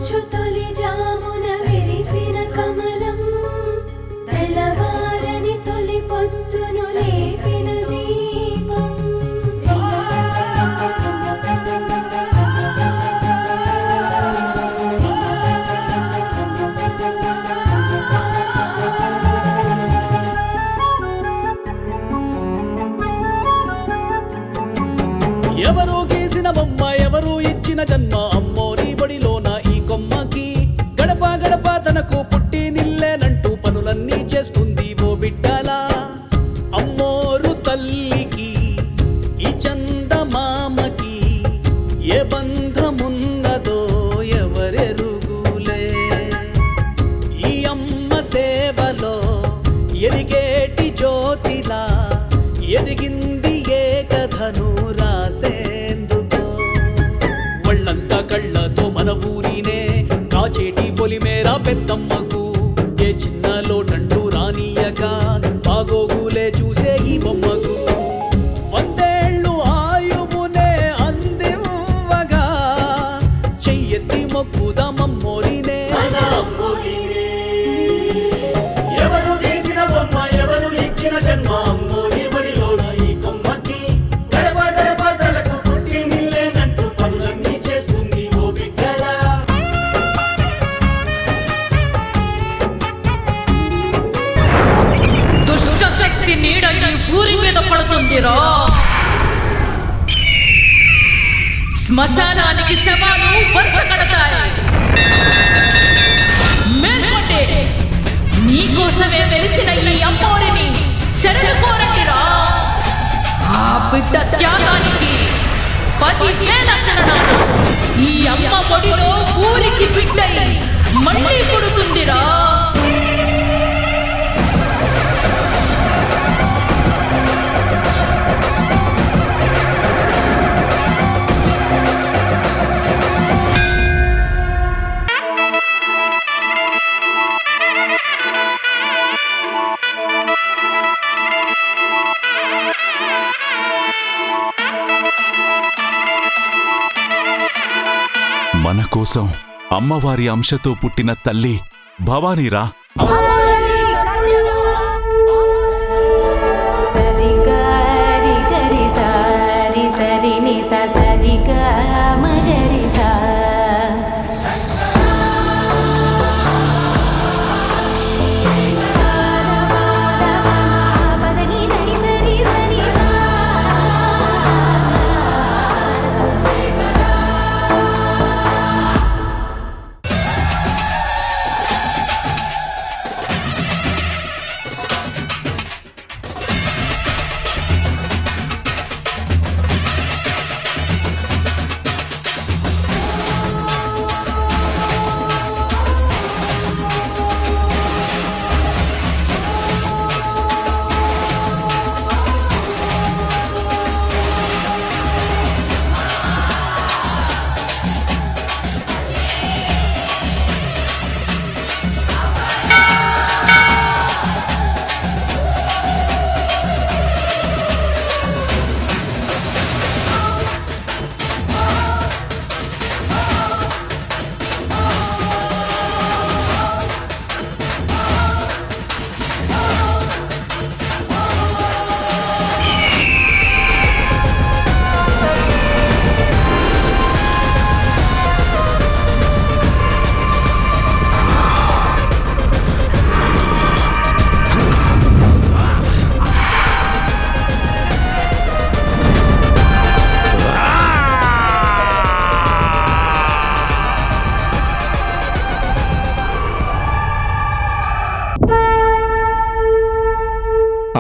మంచు తొలి జామున విరిసిన కమలం తెల్లవారని తొలి పొద్దును లేపిన దీపం ఎవరో గీసిన బొమ్మ ఎవరు ఇచ్చిన జన్మ అమ్మోరి బడిలోన ఈ కొమ్మకి గడప గడప తనకు పుట్టి నిల్లేనంటూ పనులన్నీ చేస్తుంది ఓ బిడ్డలా అమ్మోరు తల్లికి ఈ చందమామకి ఏ బంధమున్నదో ఎవరెరుగులే ఈ అమ్మ సేవలో ఎలిగేటి జ్యోతిలా ఎదిగింది ఏ కథను రాసేందుకో వాళ్ళంతా కళ్ళతో మన ఊరినే కాచేటి పొలిమేర పెద్దమ్మకు ఏ చిన్న లోటంటూ రానియక బాగోగులే చూసే ఈ బొమ్మకు వందేళ్ళు ఆయువునే అందివ్వగా చెయ్యెత్తి మొక్కుదామమ్మోరినే ఎవరు వేసిన బొమ్మ ఎవరు ఇచ్చిన జన్మ అమ్మోరి బడిలోన ఈ కొమ్మకి గడప గడప తలకు పుట్టి నిల్లేనంటూ పనులన్నీ చేస్తుంది ఓ బిడ్డలా దుష్ట శక్తి నీడ ఈ ఊరి మీద పడుతుందిరా శ్మశానానికి శవాలు వరుస కడతాయి మేల్కొంటే నీకోసమే వెలిసిన ఈ అమ్మోరిని శరణు కోరండిరా ఆ బిడ్డ త్యాగానికి 10,000 శరణాలు ఈ అమ్మ ఒడిలో ఊరికి బిడ్డై మళ్ళీ పుడుతుందిరా మన కోసం అమ్మవారి అంశతో పుట్టిన తల్లి భవానీరా. సరిగా రి గరి సారి సరి ని స సరిగా మగరి సా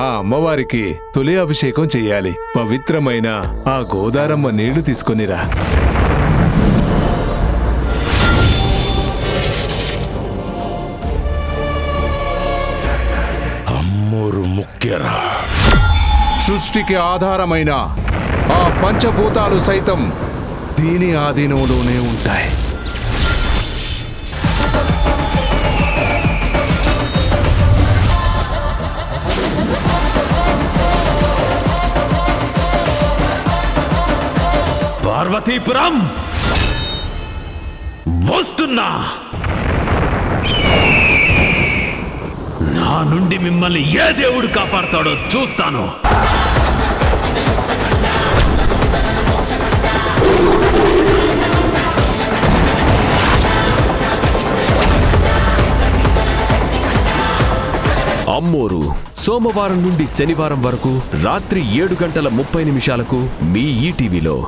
అమ్మవారికి తొలి అభిషేకం చెయ్యాలి. పవిత్రమైన ఆ గోదారమ్మ నీళ్లు తీసుకొనిరా. అమ్మోరు ముఖ్యరా. సృష్టికి ఆధారమైన ఆ పంచభూతాలు సైతం దీని ఆధీనంలోనే ఉంటాయి. పార్వతీపురం వస్తున్నా. నా నుండి మిమ్మల్ని ఏ దేవుడు కాపాడతాడో చూస్తాను. అమ్మోరు సోమవారం నుండి శనివారం వరకు రాత్రి 7:30 మీ ఈటీవీలో.